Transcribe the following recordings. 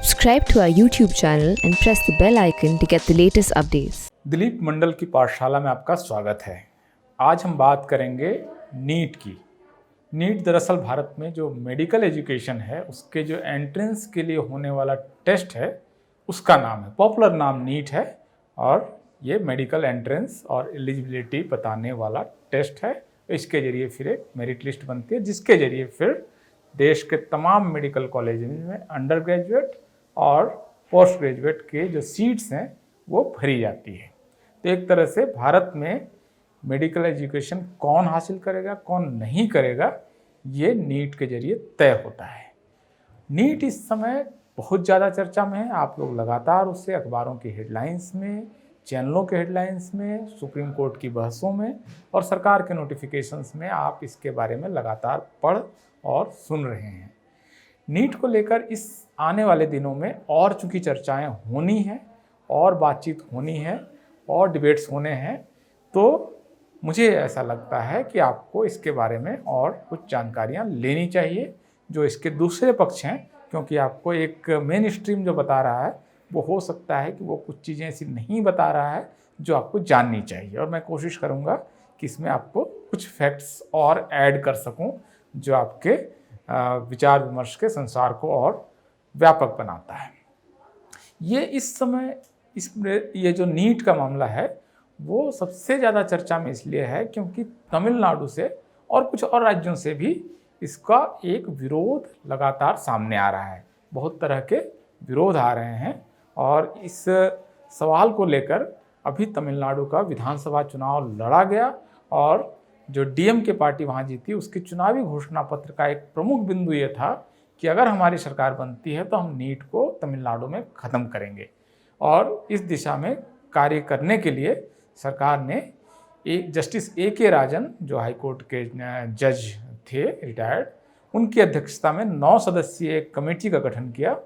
Subscribe to our YouTube channel and press the bell icon to get the latest updates. Dilip Mandal की पाठशाला में आपका स्वागत है। आज हम बात करेंगे नीट की। नीट दरअसल भारत में जो मेडिकल एजुकेशन है उसके जो एंट्रेंस के लिए होने वाला टेस्ट है उसका नाम है, पॉपुलर नाम नीट है और ये मेडिकल एंट्रेंस और एलिजिबिलिटी बताने वाला टेस्ट है। इसके जरिए फिर एक मेरिट लिस्ट बनती है जिसके जरिए फिर देश के तमाम मेडिकल कॉलेज में अंडर ग्रेजुएट और पोस्ट ग्रेजुएट के जो सीट्स हैं वो भरी जाती है। तो एक तरह से भारत में मेडिकल एजुकेशन कौन हासिल करेगा कौन नहीं करेगा ये नीट के जरिए तय होता है। नीट इस समय बहुत ज़्यादा चर्चा में है। आप लोग लगातार उससे अखबारों की हेडलाइंस में, चैनलों के हेडलाइंस में, सुप्रीम कोर्ट की बहसों में और सरकार के नोटिफिकेशंस में आप इसके बारे में लगातार पढ़ और सुन रहे हैं। नीट को लेकर इस आने वाले दिनों में और चूँकि चर्चाएं होनी हैं और बातचीत होनी है और डिबेट्स होने हैं, तो मुझे ऐसा लगता है कि आपको इसके बारे में और कुछ जानकारियां लेनी चाहिए जो इसके दूसरे पक्ष हैं, क्योंकि आपको एक मेन स्ट्रीम जो बता रहा है वो हो सकता है कि वो कुछ चीज़ें ऐसी नहीं बता रहा है जो आपको जाननी चाहिए। और मैं कोशिश करूँगा कि इसमें आपको कुछ फैक्ट्स और ऐड कर सकूँ जो आपके विचार विमर्श के संसार को और व्यापक बनाता है। ये इस समय ये जो नीट का मामला है वो सबसे ज़्यादा चर्चा में इसलिए है क्योंकि तमिलनाडु से और कुछ और राज्यों से भी इसका एक विरोध लगातार सामने आ रहा है। बहुत तरह के विरोध आ रहे हैं और इस सवाल को लेकर अभी तमिलनाडु का विधानसभा चुनाव लड़ा गया और जो डीएमके पार्टी वहाँ जीती उसके चुनावी घोषणा पत्र का एक प्रमुख बिंदु ये था कि अगर हमारी सरकार बनती है तो हम नीट को तमिलनाडु में ख़त्म करेंगे। और इस दिशा में कार्य करने के लिए सरकार ने एक जस्टिस ए.के. राजन जो हाई कोर्ट के जज थे रिटायर्ड, उनकी अध्यक्षता में 9 सदस्यीय एक कमेटी का गठन किया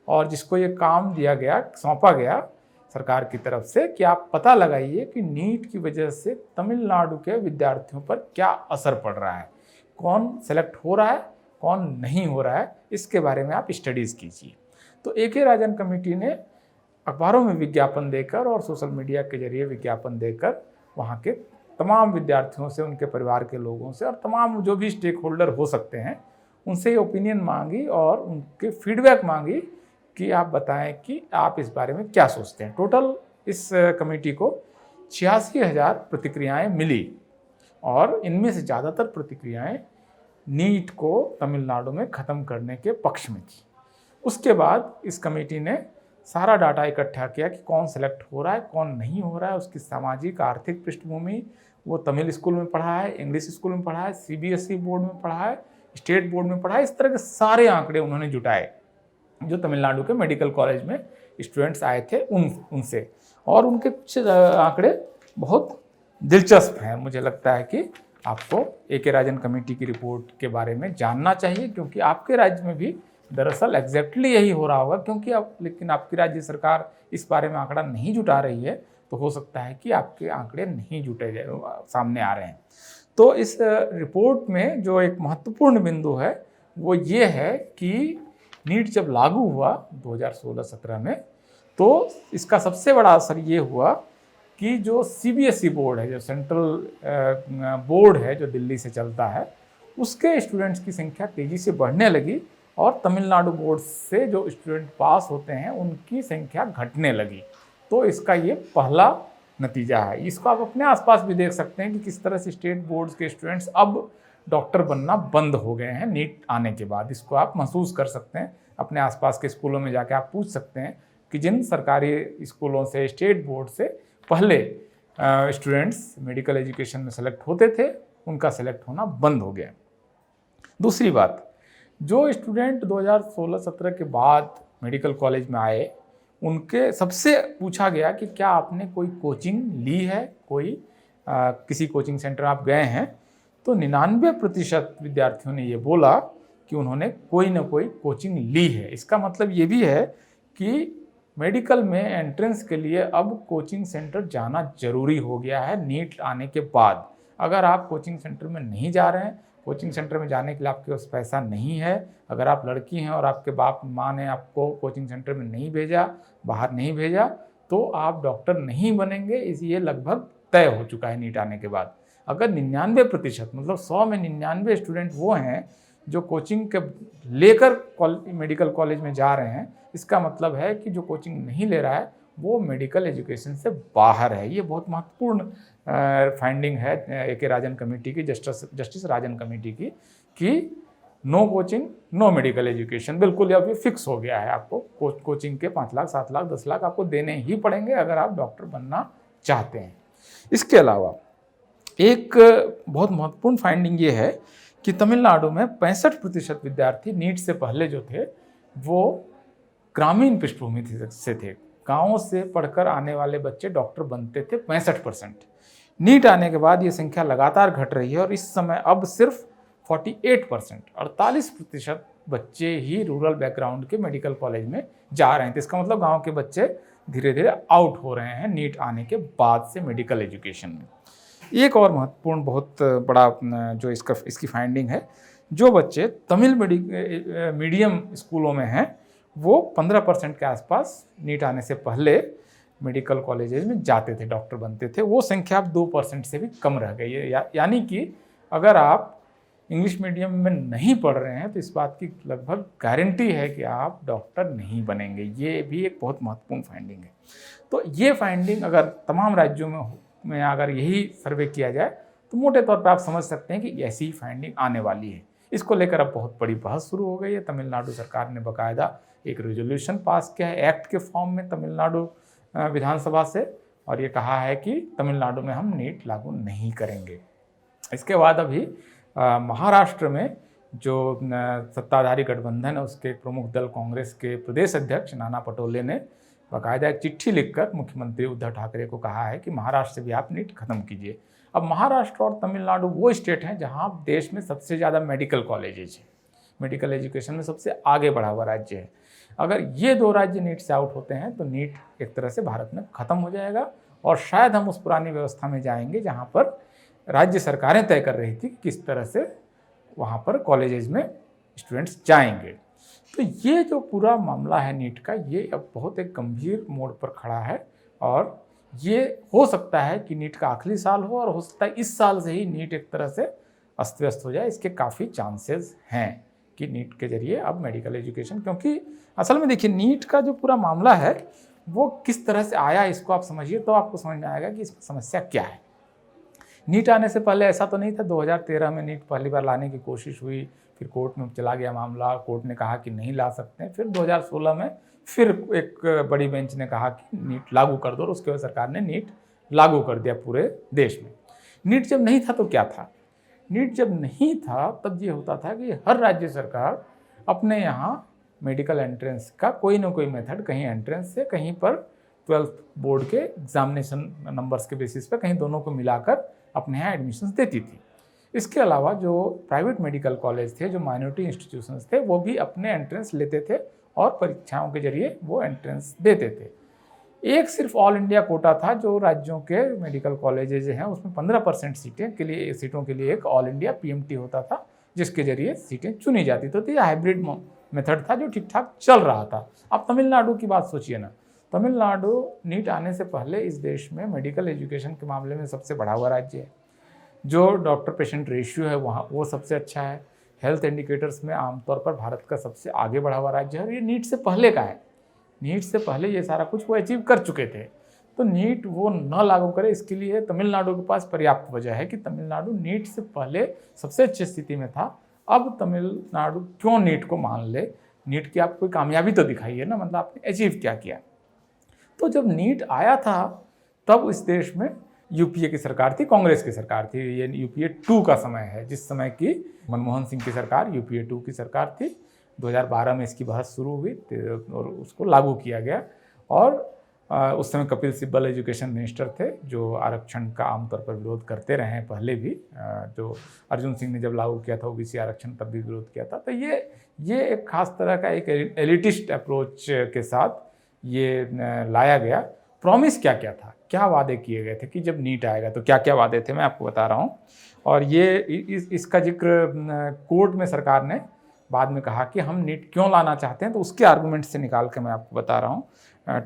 और जिसको ये काम दिया गया, सौंपा गया सरकार की तरफ से कि आप पता लगाइए कि नीट की वजह से तमिलनाडु के विद्यार्थियों पर क्या असर पड़ रहा है, कौन सेलेक्ट हो रहा है कौन नहीं हो रहा है, इसके बारे में आप स्टडीज़ कीजिए। तो ए.के. राजन कमेटी ने अखबारों में विज्ञापन देकर और सोशल मीडिया के जरिए विज्ञापन देकर वहाँ के तमाम विद्यार्थियों से, उनके परिवार के लोगों से और तमाम जो भी स्टेक होल्डर हो सकते हैं उनसे ओपिनियन मांगी और उनके फीडबैक मांगी कि आप बताएं कि आप इस बारे में क्या सोचते हैं। टोटल इस कमेटी को 86,000 प्रतिक्रियाएं मिली और इनमें से ज़्यादातर प्रतिक्रियाएं नीट को तमिलनाडु में ख़त्म करने के पक्ष में थी। उसके बाद इस कमेटी ने सारा डाटा इकट्ठा किया कि कौन सेलेक्ट हो रहा है कौन नहीं हो रहा है, उसकी सामाजिक आर्थिक पृष्ठभूमि, वो तमिल स्कूल में पढ़ा है, इंग्लिश स्कूल में पढ़ा है, सीबीएसई बोर्ड में पढ़ा है, स्टेट बोर्ड में पढ़ा है, इस तरह के सारे आंकड़े उन्होंने जुटाए जो तमिलनाडु के मेडिकल कॉलेज में स्टूडेंट्स आए थे उनसे। और उनके कुछ आंकड़े बहुत दिलचस्प हैं। मुझे लगता है कि आपको ए.के. राजन कमेटी की रिपोर्ट के बारे में जानना चाहिए क्योंकि आपके राज्य में भी दरअसल एग्जैक्टली यही हो रहा होगा, क्योंकि लेकिन आपकी राज्य सरकार इस बारे में आंकड़ा नहीं जुटा रही है, तो हो सकता है कि आपके आंकड़े नहीं जुटे सामने आ रहे हैं। तो इस रिपोर्ट में जो एक महत्वपूर्ण बिंदु है वो ये है कि नीट जब लागू हुआ 2016-17 में, तो इसका सबसे बड़ा असर ये हुआ कि जो सीबीएसई बोर्ड है, जो सेंट्रल बोर्ड है जो दिल्ली से चलता है, उसके स्टूडेंट्स की संख्या तेज़ी से बढ़ने लगी और तमिलनाडु बोर्ड से जो स्टूडेंट पास होते हैं उनकी संख्या घटने लगी। तो इसका ये पहला नतीजा है। इसको आप अपने आसपास भी देख सकते हैं कि किस तरह से स्टेट बोर्ड्स के स्टूडेंट्स अब डॉक्टर बनना बंद हो गए हैं नीट आने के बाद। इसको आप महसूस कर सकते हैं। अपने आसपास के स्कूलों में जाके आप पूछ सकते हैं कि जिन सरकारी स्कूलों से, स्टेट बोर्ड से पहले स्टूडेंट्स मेडिकल एजुकेशन में सेलेक्ट होते थे, उनका सेलेक्ट होना बंद हो गया। दूसरी बात, जो स्टूडेंट 2016-17 के बाद मेडिकल कॉलेज में आए उनके सबसे पूछा गया कि क्या आपने कोई कोचिंग ली है, किसी कोचिंग सेंटर आप गए हैं, तो 99% विद्यार्थियों ने ये बोला कि उन्होंने कोई ना कोई कोचिंग ली है। इसका मतलब ये भी है कि मेडिकल में एंट्रेंस के लिए अब कोचिंग सेंटर जाना जरूरी हो गया है नीट आने के बाद। अगर आप कोचिंग सेंटर में नहीं जा रहे हैं, कोचिंग सेंटर में जाने के लिए आपके पास पैसा नहीं है, अगर आप लड़की हैं और आपके बाप माँ ने आपको कोचिंग सेंटर में नहीं भेजा, बाहर नहीं भेजा, तो आप डॉक्टर नहीं बनेंगे। ये लगभग तय हो चुका है नीट आने के बाद। अगर 99% मतलब 100 में 99 स्टूडेंट वो हैं जो कोचिंग के लेकर मेडिकल कॉलेज में जा रहे हैं, इसका मतलब है कि जो कोचिंग नहीं ले रहा है वो मेडिकल एजुकेशन से बाहर है। ये बहुत महत्वपूर्ण फाइंडिंग है ए.के. राजन कमेटी की, जस्टिस राजन कमेटी की, कि no coaching no medical education. बिल्कुल अब ये फिक्स हो गया है। आपको कोचिंग के 5 लाख 7 लाख 10 लाख आपको देने ही पड़ेंगे अगर आप डॉक्टर बनना चाहते हैं। इसके अलावा एक बहुत महत्वपूर्ण फाइंडिंग ये है कि तमिलनाडु में 65% विद्यार्थी नीट से पहले जो थे वो ग्रामीण पृष्ठभूमि से थे। गाँव से पढ़कर आने वाले बच्चे डॉक्टर बनते थे 65%। नीट आने के बाद ये संख्या लगातार घट रही है और इस समय अब सिर्फ 48% 48% बच्चे ही रूरल बैकग्राउंड के मेडिकल कॉलेज में जा रहे हैं। तो इसका मतलब गांव के बच्चे धीरे धीरे आउट हो रहे हैं नीट आने के बाद से मेडिकल एजुकेशन में। एक और महत्वपूर्ण बहुत बड़ा जो इसकी फाइंडिंग है, जो बच्चे तमिल मीडियम स्कूलों में हैं वो 15% के आसपास नीट आने से पहले मेडिकल कॉलेजेस में जाते थे, डॉक्टर बनते थे। वो संख्या अब 2% से भी कम रह गई है। यानी कि अगर आप इंग्लिश मीडियम में नहीं पढ़ रहे हैं तो इस बात की लगभग गारंटी है कि आप डॉक्टर नहीं बनेंगे। ये भी एक बहुत महत्वपूर्ण फाइंडिंग है। तो ये फाइंडिंग अगर तमाम राज्यों में अगर यही सर्वे किया जाए तो मोटे तौर पर आप समझ सकते हैं कि ऐसी ही फाइंडिंग आने वाली है। इसको लेकर अब बहुत बड़ी बहस शुरू हो गई है। तमिलनाडु सरकार ने बाकायदा एक रेजोल्यूशन पास किया है एक्ट के फॉर्म में तमिलनाडु विधानसभा से, और ये कहा है कि तमिलनाडु में हम नीट लागू नहीं करेंगे। इसके बाद अभी महाराष्ट्र में जो सत्ताधारी गठबंधन है उसके प्रमुख दल कांग्रेस के प्रदेश अध्यक्ष नाना पटोले ने बाकायदा एक चिट्ठी लिखकर मुख्यमंत्री उद्धव ठाकरे को कहा है कि महाराष्ट्र से भी आप नीट खत्म कीजिए। अब महाराष्ट्र और तमिलनाडु वो स्टेट हैं जहां देश में सबसे ज़्यादा मेडिकल कॉलेजेज हैं, मेडिकल एजुकेशन में सबसे आगे बढ़ा हुआ राज्य है। अगर ये 2 राज्य नीट से आउट होते हैं तो नीट एक तरह से भारत में ख़त्म हो जाएगा और शायद हम उस पुरानी व्यवस्था में जाएंगे जहाँ पर राज्य सरकारें तय कर रही थी कि किस तरह से वहाँ पर कॉलेजेस में स्टूडेंट्स जाएंगे। तो ये जो पूरा मामला है नीट का, ये अब बहुत एक गंभीर मोड़ पर खड़ा है और ये हो सकता है कि नीट का आखिरी साल हो और हो सकता है इस साल से ही नीट एक तरह से अस्त व्यस्त हो जाए। इसके काफ़ी चांसेस हैं कि नीट के जरिए अब मेडिकल एजुकेशन, क्योंकि असल में देखिए नीट का जो पूरा मामला है वो किस तरह से आया, इसको आप समझिए तो आपको समझ में आएगा कि इसमें समस्या क्या है। नीट आने से पहले ऐसा तो नहीं था। 2013 में नीट पहली बार लाने की कोशिश हुई, फिर कोर्ट में चला गया मामला, कोर्ट ने कहा कि नहीं ला सकते। फिर 2016 में फिर एक बड़ी बेंच ने कहा कि नीट लागू कर दो और उसके बाद सरकार ने नीट लागू कर दिया पूरे देश में। नीट जब नहीं था तो क्या था? नीट जब नहीं था तब ये होता था कि हर राज्य सरकार अपने यहाँ मेडिकल एंट्रेंस का कोई ना कोई मेथड, कहीं एंट्रेंस से, कहीं पर 12th बोर्ड के एग्जामिनेशन नंबर्स के बेसिस पे, कहीं दोनों को मिलाकर अपने यहाँ एडमिशन्स देती थी। इसके अलावा जो प्राइवेट मेडिकल कॉलेज थे, जो माइनॉरिटी इंस्टीट्यूशंस थे, वो भी अपने एंट्रेंस लेते थे और परीक्षाओं के जरिए वो एंट्रेंस देते थे। एक सिर्फ ऑल इंडिया कोटा था जो राज्यों के मेडिकल कॉलेजेज हैं उसमें 15% सीटों के लिए एक ऑल इंडिया PMT होता था जिसके जरिए सीटें चुनी जाती थी। तो ये हाइब्रिड मेथड था जो ठीक ठाक चल रहा था। अब तमिलनाडु की बात सोचिए ना, तमिलनाडु नीट आने से पहले इस देश में मेडिकल एजुकेशन के मामले में सबसे बढ़ा हुआ राज्य है। जो डॉक्टर पेशेंट रेशियो है वहाँ वो सबसे अच्छा है। हेल्थ इंडिकेटर्स में आमतौर पर भारत का सबसे आगे बढ़ा हुआ राज्य है और ये नीट से पहले का है। नीट से पहले ये सारा कुछ वो अचीव कर चुके थे। तो नीट वो न लागू करे, इसके लिए तमिलनाडु के पास पर्याप्त वजह है कि तमिलनाडु नीट से पहले सबसे अच्छी स्थिति में था। अब तमिलनाडु क्यों नीट को मान ले? नीट की आप कोई कामयाबी तो दिखाइए ना, मतलब आपने अचीव क्या किया। तो जब नीट आया था तब इस देश में यूपीए की सरकार थी, कांग्रेस की सरकार थी। ये यूपीए 2 का समय है, जिस समय की मनमोहन सिंह की सरकार यूपीए 2 की सरकार थी। 2012 में इसकी बहस शुरू हुई और उसको लागू किया गया। और उस समय कपिल सिब्बल एजुकेशन मिनिस्टर थे जो आरक्षण का आमतौर पर विरोध करते रहे हैं पहले भी। जो अर्जुन सिंह ने जब लागू किया था ओबीसी आरक्षण तब भी विरोध किया था। तो ये एक खास तरह का एक एलिटिस्ट अप्रोच के साथ ये लाया गया प्रॉमिस क्या क्या था, क्या वादे किए गए थे कि जब नीट आएगा तो क्या क्या वादे थे, मैं आपको बता रहा हूँ। और ये इसका जिक्र कोर्ट में सरकार ने बाद में कहा कि हम नीट क्यों लाना चाहते हैं, तो उसके आर्गूमेंट से निकाल के मैं आपको बता रहा हूँ।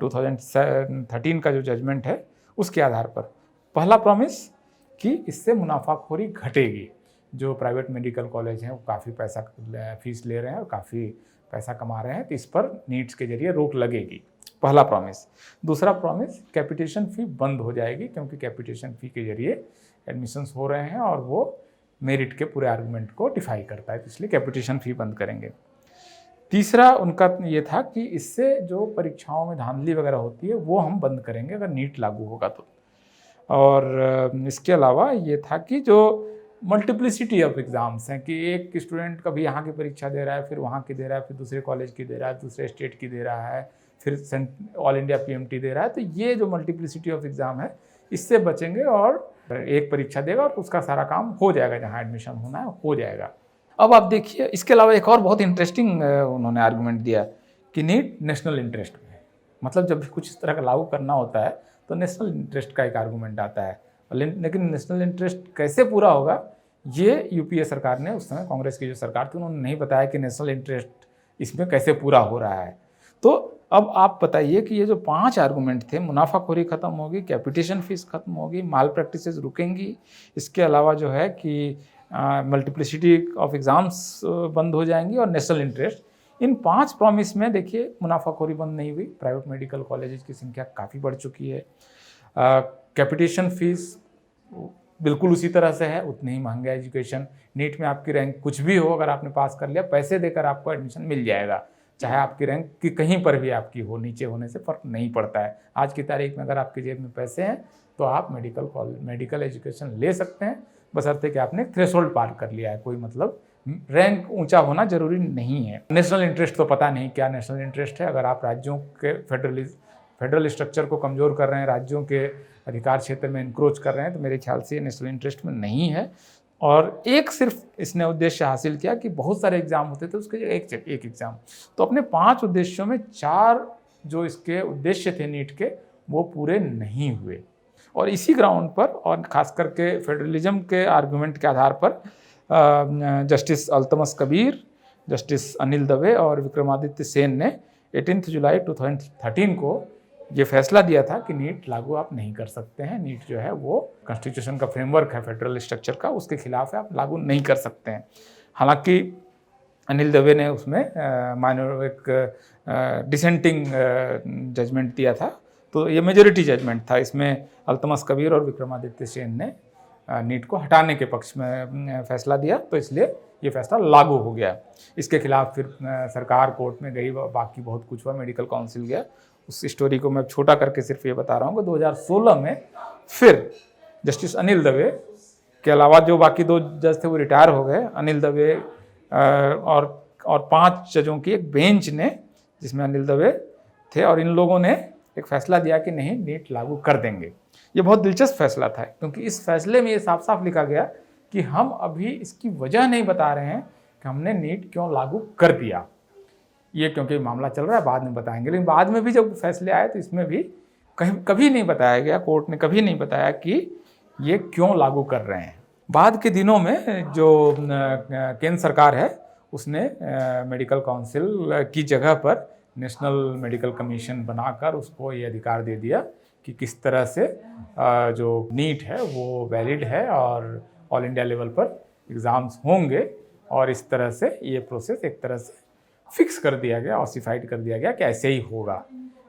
2013 का जो जजमेंट है उसके आधार पर पहला प्रॉमिस कि इससे मुनाफाखोरी घटेगी। जो प्राइवेट मेडिकल कॉलेज हैं वो काफ़ी पैसा फीस ले रहे हैं और काफ़ी पैसा कमा रहे हैं, तो इस पर नीट्स के जरिए रोक लगेगी, पहला प्रॉमिस। दूसरा प्रॉमिस, कैपिटेशन फ़ी बंद हो जाएगी, क्योंकि कैपिटेशन फ़ी के जरिए एडमिशन्स हो रहे हैं और वो मेरिट के पूरे आर्गूमेंट को डिफाई करता है, तो इसलिए कैपिटेशन फ़ी बंद करेंगे। तीसरा उनका ये था कि इससे जो परीक्षाओं में धांधली वगैरह होती है वो हम बंद करेंगे अगर नीट लागू होगा तो। और इसके अलावा ये था कि जो मल्टीप्लिसिटी ऑफ एग्ज़ाम्स हैं कि एक स्टूडेंट कभी यहाँ की परीक्षा दे रहा है, फिर वहाँ की दे रहा है, फिर दूसरे कॉलेज की दे रहा है, दूसरे स्टेट की दे रहा है, फिर ऑल इंडिया पीएमटी दे रहा है, तो ये जो मल्टीप्लिसिटी ऑफ एग्ज़ाम है इससे बचेंगे और एक परीक्षा देगा और उसका सारा काम हो जाएगा, जहाँ एडमिशन होना है हो जाएगा। अब आप देखिए, इसके अलावा एक और बहुत इंटरेस्टिंग उन्होंने आर्गूमेंट दिया कि नीट नेशनल इंटरेस्ट में है। मतलब जब भी कुछ इस तरह का लागू करना होता है तो नेशनल इंटरेस्ट का एक आर्गूमेंट आता है, लेकिन नेशनल इंटरेस्ट कैसे पूरा होगा ये यूपीए सरकार ने, उस समय कांग्रेस की जो सरकार थी, उन्होंने नहीं बताया कि नेशनल इंटरेस्ट इसमें कैसे पूरा हो रहा है। तो अब आप बताइए कि ये जो 5 आर्गूमेंट थे, मुनाफाखोरी खत्म होगी, कैपिटेशन फीस खत्म होगी, माल प्रैक्टिसेस रुकेंगी, इसके अलावा जो है कि मल्टीप्लिसिटी ऑफ एग्ज़ाम्स बंद हो जाएंगी और नेशनल इंटरेस्ट, इन 5 प्रॉमिस में देखिए मुनाफाखोरी बंद नहीं हुई। प्राइवेट मेडिकल कॉलेजेस की संख्या काफ़ी बढ़ चुकी है। कैपिटेशन फीस बिल्कुल उसी तरह से है, उतनी ही महंगा एजुकेशन। नीट में आपकी रैंक कुछ भी हो, अगर आपने पास कर लिया, पैसे देकर आपको एडमिशन मिल जाएगा, चाहे आपकी रैंक की कहीं पर भी आपकी हो, नीचे होने से फ़र्क नहीं पड़ता है। आज की तारीख में अगर आपकी जेब में पैसे हैं तो आप मेडिकल एजुकेशन ले सकते हैं, बशर्ते कि आपने थ्रेशोल्ड पार कर लिया है। कोई मतलब रैंक ऊंचा होना जरूरी नहीं है। नेशनल इंटरेस्ट तो पता नहीं क्या नेशनल इंटरेस्ट है। अगर आप राज्यों के फेडरल स्ट्रक्चर को कमज़ोर कर रहे हैं, राज्यों के अधिकार क्षेत्र में इंक्रोच कर रहे हैं, तो मेरे ख्याल से ये नेशनल इंटरेस्ट में नहीं है। और एक सिर्फ इसने उद्देश्य हासिल किया कि बहुत सारे एग्जाम होते थे, उसके एक एग्ज़ाम, तो अपने 5 उद्देश्यों में 4 जो इसके उद्देश्य थे नीट के, वो पूरे नहीं हुए। और इसी ग्राउंड पर, और ख़ास करके फेडरलिज्म के आर्गूमेंट के आधार पर, जस्टिस अल्तमस कबीर, जस्टिस अनिल दवे और विक्रमादित्य सेन ने 18 जुलाई 2013 को ये फैसला दिया था कि नीट लागू आप नहीं कर सकते हैं। नीट जो है वो कॉन्स्टिट्यूशन का फ्रेमवर्क है फेडरल स्ट्रक्चर का, उसके खिलाफ है, आप लागू नहीं कर सकते हैं। हालांकि अनिल दवे ने उसमें एक डिसेंटिंग जजमेंट दिया था, तो ये मेजॉरिटी जजमेंट था। इसमें अल्तमस कबीर और विक्रमादित्य सेन ने नीट को हटाने के पक्ष में फैसला दिया, तो इसलिए ये फैसला लागू हो गया। इसके खिलाफ फिर सरकार कोर्ट में गई, बाकी बहुत कुछ हुआ, मेडिकल काउंसिल गया। उस स्टोरी को मैं छोटा करके सिर्फ ये बता रहा हूँ कि 2016 में फिर जस्टिस अनिल दवे के अलावा जो बाकी 2 जज थे वो रिटायर हो गए। अनिल दवे और 5 जजों की एक बेंच ने, जिसमें अनिल दवे थे, और इन लोगों ने एक फैसला दिया कि नहीं, नीट लागू कर देंगे। ये बहुत दिलचस्प फैसला था, क्योंकि इस फैसले में ये साफ साफ लिखा गया कि हम अभी इसकी वजह नहीं बता रहे हैं कि हमने नीट क्यों लागू कर दिया। ये क्योंकि मामला चल रहा है, बाद में बताएंगे, लेकिन बाद में भी जब फैसले आए तो इसमें भी कभी नहीं बताया गया, कोर्ट ने कभी नहीं बताया कि ये क्यों लागू कर रहे हैं। बाद के दिनों में जो केंद्र सरकार है उसने मेडिकल काउंसिल की जगह पर नेशनल मेडिकल कमीशन बनाकर उसको ये अधिकार दे दिया कि किस तरह से जो नीट है वो वैलिड है और ऑल इंडिया लेवल पर एग्ज़ाम्स होंगे, और इस तरह से ये प्रोसेस एक तरह से फिक्स कर दिया गया, ऑसिफाइड कर दिया गया कि ऐसे ही होगा।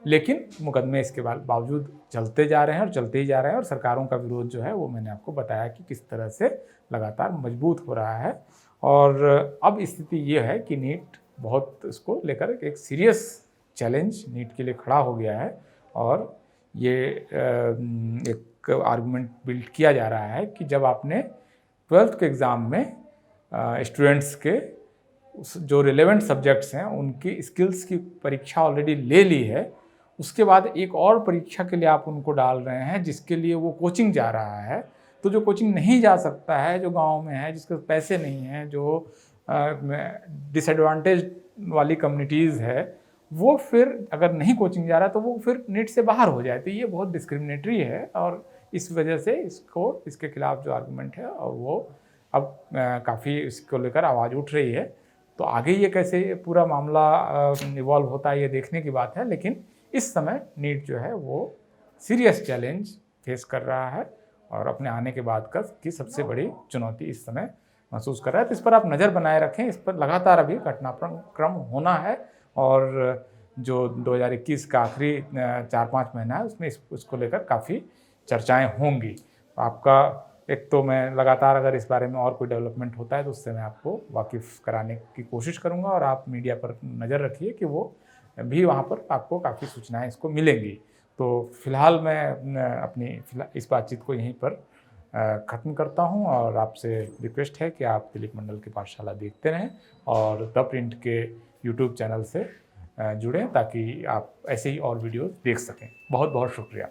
लेकिन मुकदमे इसके बावजूद चलते जा रहे हैं और चलते ही जा रहे हैं, और सरकारों का विरोध जो है वो मैंने आपको बताया कि किस तरह से लगातार मजबूत हो रहा है। और अब स्थिति ये है कि नीट बहुत इसको लेकर एक सीरियस चैलेंज नीट के लिए खड़ा हो गया है, और ये एक आर्गुमेंट बिल्ड किया जा रहा है कि जब आपने 12th के एग्ज़ाम में स्टूडेंट्स के जो रिलेवेंट सब्जेक्ट्स हैं उनकी स्किल्स की परीक्षा ऑलरेडी ले ली है, उसके बाद एक और परीक्षा के लिए आप उनको डाल रहे हैं जिसके लिए वो कोचिंग जा रहा है। तो जो कोचिंग नहीं जा सकता है, जो गांव में है, जिसके पैसे नहीं हैं, जो डिसएडवांटेज वाली कम्युनिटीज़ है, वो फिर अगर नहीं कोचिंग जा रहा तो वो फिर नीट से बाहर हो जाए। तो ये बहुत डिस्क्रिमिनेटरी है और इस वजह से इसके खिलाफ जो आर्गूमेंट है और वो अब काफ़ी इसको लेकर आवाज़ उठ रही है। तो आगे ये कैसे पूरा मामला इवॉल्व होता है ये देखने की बात है, लेकिन इस समय नीट जो है वो सीरियस चैलेंज फेस कर रहा है और अपने आने के बाद की सबसे बड़ी चुनौती इस समय महसूस कर रहा है। तो इस पर आप नज़र बनाए रखें, इस पर लगातार अभी घटनाक्रम होना है और जो 2021 का आखिरी 4-5 महीना है उसमें इसको लेकर काफ़ी चर्चाएं होंगी। आपका एक तो मैं लगातार अगर इस बारे में और कोई डेवलपमेंट होता है तो उससे मैं आपको वाकिफ़ कराने की कोशिश करूंगा और आप मीडिया पर नज़र रखिए कि वो भी वहाँ पर आपको काफ़ी सूचनाएं इसको मिलेंगी। तो फिलहाल मैं अपनी इस बातचीत को यहीं पर ख़त्म करता हूं और आपसे रिक्वेस्ट है कि आप दिलीप मंडल की पाठशाला देखते रहें और द प्रिंट के यूट्यूब चैनल से जुड़ें ताकि आप ऐसे ही और वीडियोस देख सकें। बहुत बहुत शुक्रिया।